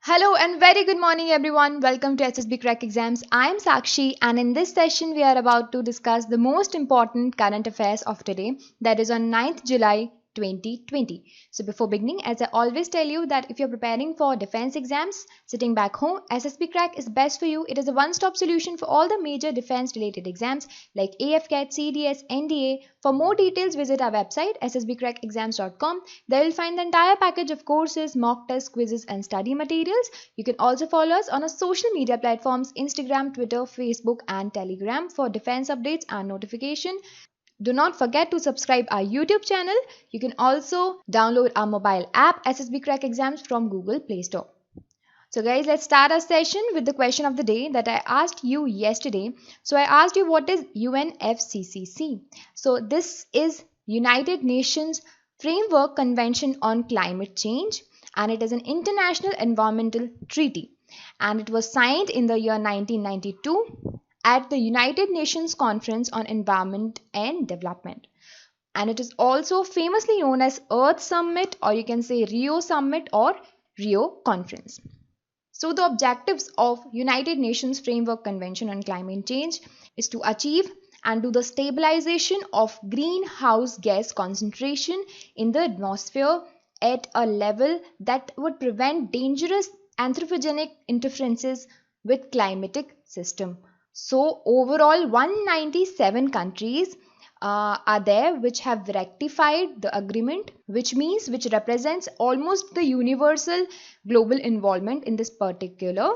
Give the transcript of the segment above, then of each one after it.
Hello and very good morning everyone. Welcome to SSB Crack Exams. I am Sakshi and in this session we are about to discuss the most important current affairs of today, that is on 9th July 2020. So before beginning, as I always tell you that if you're preparing for defense exams, sitting back home, SSB Crack is best for you. It is a one-stop solution for all the major defense related exams like AFCAT, CDS, NDA. For more details, visit our website ssbcrackexams.com. There you'll find the entire package of courses, mock tests, quizzes and study materials. You can also follow us on our social media platforms Instagram, Twitter, Facebook and Telegram for defense updates and notification. Do not forget to subscribe our YouTube channel. You can also download our mobile app SSB Crack Exams from Google Play Store. So guys, let's start our session with the question of the day that I asked you yesterday. So I asked you, what is UNFCCC? So this is United Nations Framework Convention on Climate Change, and it is an international environmental treaty, and it was signed in the year 1992 at the United Nations Conference on Environment and Development. And it is also famously known as Earth Summit, or you can say Rio Summit or Rio Conference. So the objectives of United Nations Framework Convention on Climate Change is to achieve and do the stabilization of greenhouse gas concentration in the atmosphere at a level that would prevent dangerous anthropogenic interferences with climatic system. So overall 197 countries are there which have ratified the agreement, which represents almost the universal global involvement in this particular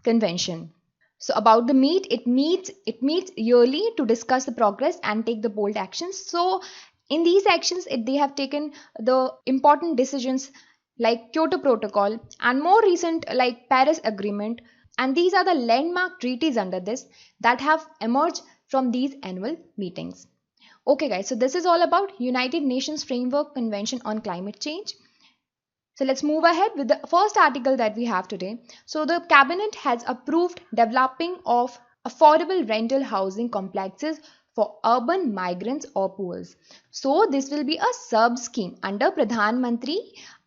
convention. So about the it meets yearly to discuss the progress and take the bold actions. So in these actions they have taken the important decisions like Kyoto Protocol and more recent like Paris Agreement, and these are the landmark treaties under this that have emerged from these annual meetings. Okay guys, so this is all about United Nations Framework Convention on Climate Change. So let's move ahead with the first article that we have today. So the cabinet has approved developing of affordable rental housing complexes for urban migrants or poor. So this will be a sub scheme under Pradhan Mantri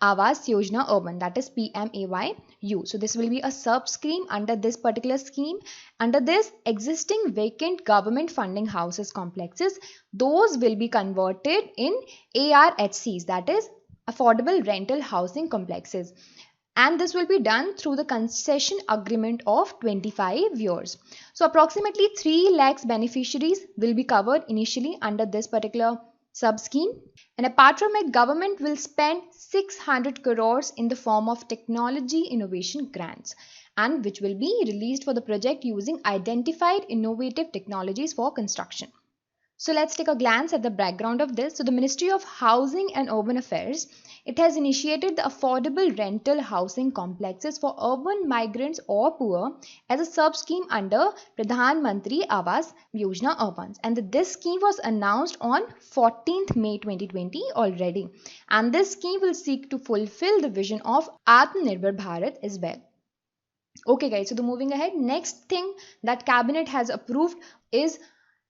Awas Yojana Urban, that is PMAYU. So this will be a sub scheme under this particular scheme. Under this, existing vacant government funding houses complexes, those will be converted in ARHCs, that is affordable rental housing complexes, and this will be done through the concession agreement of 25 years. So approximately 3 lakhs beneficiaries will be covered initially under this particular sub scheme, and apart from it, government will spend 600 crores in the form of technology innovation grants, and which will be released for the project using identified innovative technologies for construction. So let's take a glance at the background of this. So the Ministry of Housing and Urban Affairs, it has initiated the affordable rental housing complexes for urban migrants or poor as a sub-scheme under Pradhan Mantri Awas Yojana Urbans. And this scheme was announced on 14th May 2020 already. And this scheme will seek to fulfill the vision of Atmanirbhar Bharat as well. Okay guys, so moving ahead, next thing that cabinet has approved is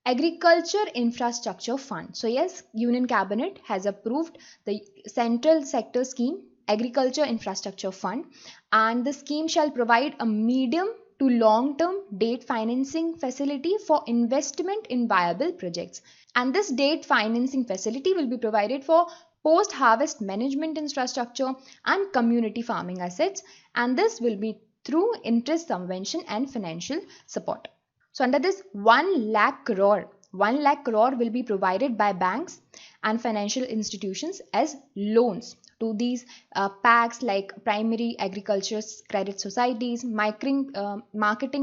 Agriculture Infrastructure Fund. So yes, Union Cabinet has approved the Central Sector Scheme Agriculture Infrastructure Fund, and the scheme shall provide a medium to long-term debt financing facility for investment in viable projects. And this debt financing facility will be provided for post-harvest management infrastructure and community farming assets, and this will be through interest subvention and financial support. So under this 1 lakh crore will be provided by banks and financial institutions as loans to these PACs like primary agriculture credit societies, marketing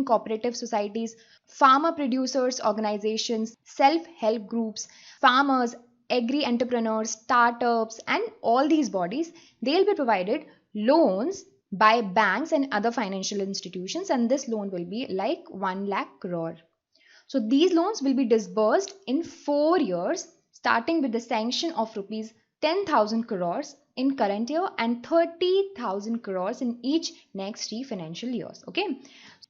cooperative societies, farmer producers organizations, self-help groups, farmers, agri-entrepreneurs, startups, and all these bodies, they'll be provided loans by banks and other financial institutions, and this loan will be like 1 lakh crore. So these loans will be disbursed in 4 years, starting with the sanction of rupees 10,000 crores in current year and 30,000 crores in each next 3 financial years. Okay.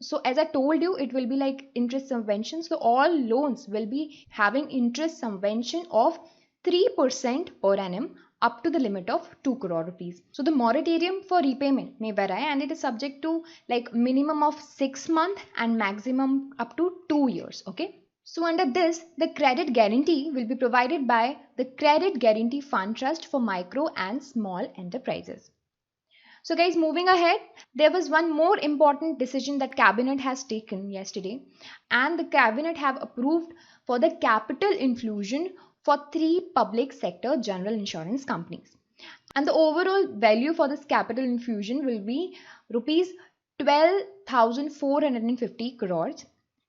So as I told you, it will be like interest subvention. So all loans will be having interest subvention of 3% per annum up to the limit of 2 crore rupees. So the moratorium for repayment may vary and it is subject to like minimum of 6 months and maximum up to 2 years. Okay. So under this, the credit guarantee will be provided by the Credit Guarantee Fund Trust for Micro and Small Enterprises. So guys, moving ahead, there was one more important decision that cabinet has taken yesterday, and the cabinet have approved for the capital infusion for 3 public sector general insurance companies. And the overall value for this capital infusion will be rupees 12,450 crores,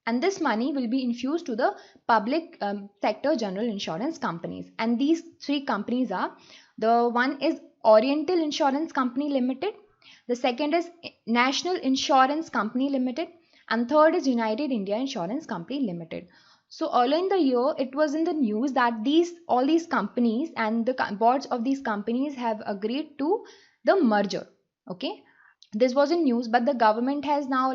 and this money will be infused to the public sector general insurance companies. And these 3 companies are, the one is Oriental Insurance Company Limited, the second is National Insurance Company Limited, and third is United India Insurance Company Limited. So earlier in the year, it was in the news that all these companies and the boards of these companies have agreed to the merger. Okay, this was in news, but the government has now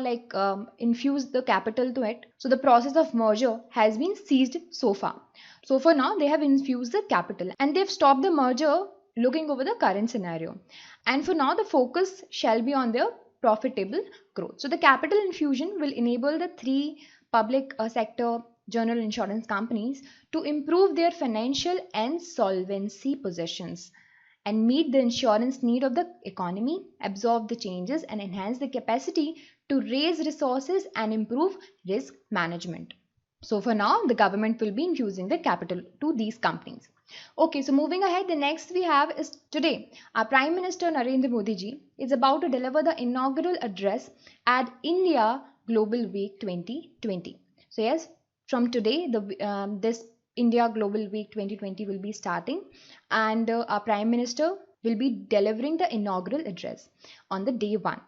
infused the capital to it. So the process of merger has been ceased so far. So for now, they have infused the capital and they've stopped the merger, looking over the current scenario. And for now, the focus shall be on their profitable growth. So the capital infusion will enable the 3 public sector general insurance companies to improve their financial and solvency positions and meet the insurance need of the economy, absorb the changes and enhance the capacity to raise resources and improve risk management. So for now, the government will be infusing the capital to these companies. Okay, so moving ahead, the next we have is today, our Prime Minister Narendra Modi ji is about to deliver the inaugural address at India Global Week 2020. So yes, from today, this India Global Week 2020 will be starting, and our Prime Minister will be delivering the inaugural address on the day 1.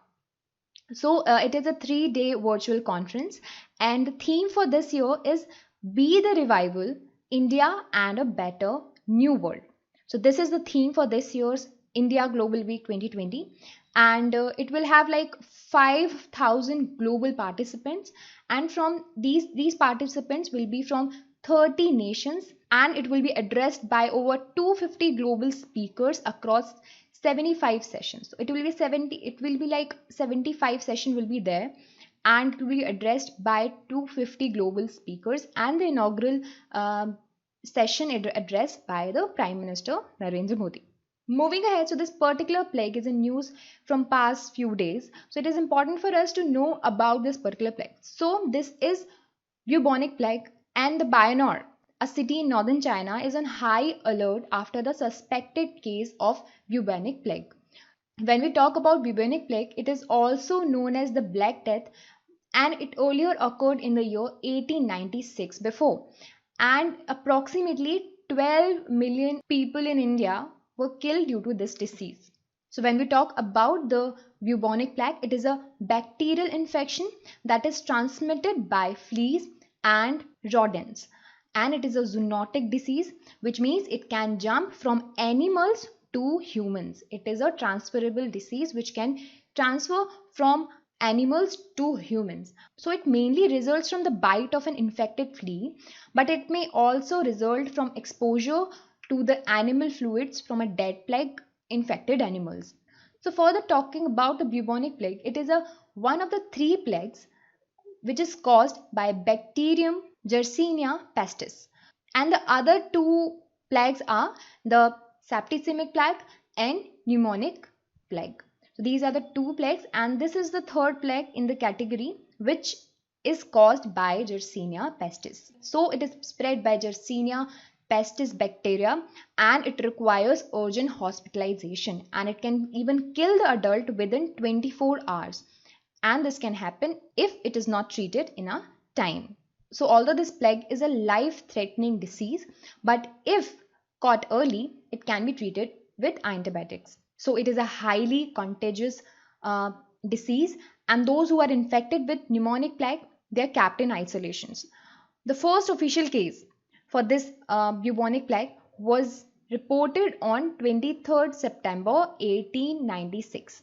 So it is a 3-day virtual conference, and the theme for this year is Be the Revival, India and a Better New World. So this is the theme for this year's India Global Week 2020, and it will have like 5,000 global participants, and from these participants will be from 30 nations, and it will be addressed by over 250 global speakers across 75 sessions. So it will be like 75 session will be there, and it will be addressed by 250 global speakers, and the inaugural session addressed by the Prime Minister Narendra Modi. Moving ahead, so this particular plague is in news from past few days. So it is important for us to know about this particular plague. So this is bubonic plague, and the Bayonne, a city in northern China, is on high alert after the suspected case of bubonic plague. When we talk about bubonic plague, it is also known as the Black Death, and it earlier occurred in the year 1896 before, and approximately 12 million people in India were killed due to this disease. So when we talk about the bubonic plague, it is a bacterial infection that is transmitted by fleas and rodents, and it is a zoonotic disease, which means it can jump from animals to humans. It is a transferable disease which can transfer from animals to humans. So it mainly results from the bite of an infected flea, but it may also result from exposure to the animal fluids from a dead plague infected animals. So further talking about the bubonic plague, it is one of the 3 plagues which is caused by bacterium Yersinia pestis, and the other 2 plagues are the septicemic plague and pneumonic plague. So these are the 2 plagues, and this is the 3rd plague in the category, which is caused by Yersinia pestis. So it is spread by Yersinia pestis bacteria, and it requires urgent hospitalization, and it can even kill the adult within 24 hours. And this can happen if it is not treated in a time. So although this plague is a life-threatening disease, but if caught early, it can be treated with antibiotics. So it is a highly contagious disease, and those who are infected with pneumonic plague, they are kept in isolations. The first official case for this bubonic plague was reported on 23rd September 1896,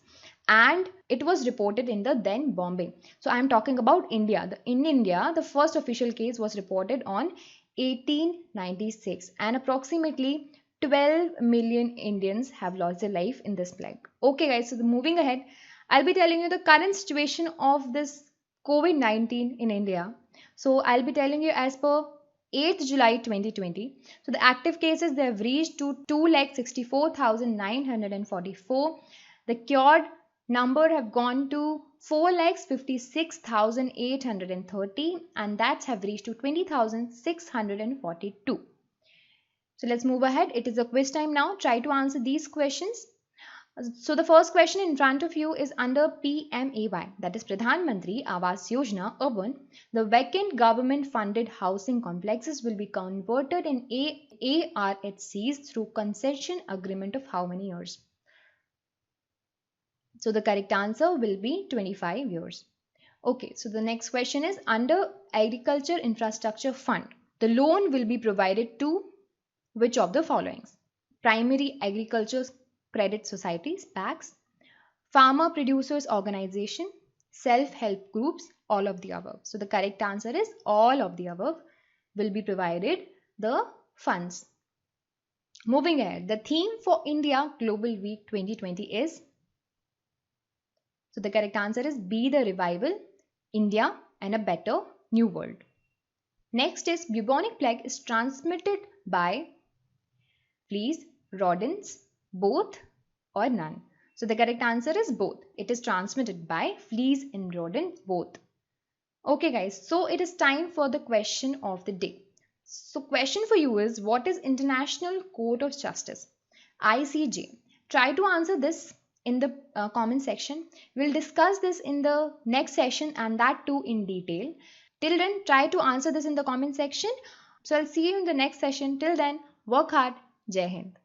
and it was reported in the then Bombay. So I am talking about India. In India, the first official case was reported on 1896, and approximately 12 million Indians have lost their life in this plague. Okay, guys, so moving ahead, I'll be telling you the current situation of this COVID 19 in India. So, I'll be telling you as per 8th July 2020. So, the active cases they have reached to 2,64,944. The cured number have gone to 4,56,830, and that's have reached to 20,642. So let's move ahead. It is a quiz time now. Try to answer these questions. So the first question in front of you is under PMAY, that is Pradhan Mantri Awas Yojana Urban. The vacant government funded housing complexes will be converted in ARHCs through concession agreement of how many years? So the correct answer will be 25 years. Okay, so the next question is under Agriculture Infrastructure Fund. The loan will be provided to which of the following? Primary Agriculture Credit Societies, PACS, Farmer Producers Organization, Self-Help Groups, all of the above. So the correct answer is all of the above will be provided the funds. Moving ahead, the theme for India Global Week 2020 is, so the correct answer is Be the Revival, India and a Better New World. Next is bubonic plague is transmitted by fleas, rodents, both or none. So the correct answer is both. It is transmitted by fleas and rodents both. Okay guys, so it is time for the question of the day. So question for you is, what is International Court of Justice? ICJ. Try to answer this in the comment section. We'll discuss this in the next session and that too in detail. Till then, try to answer this in the comment section. So I'll see you in the next session. Till then, work hard. Jai Hind.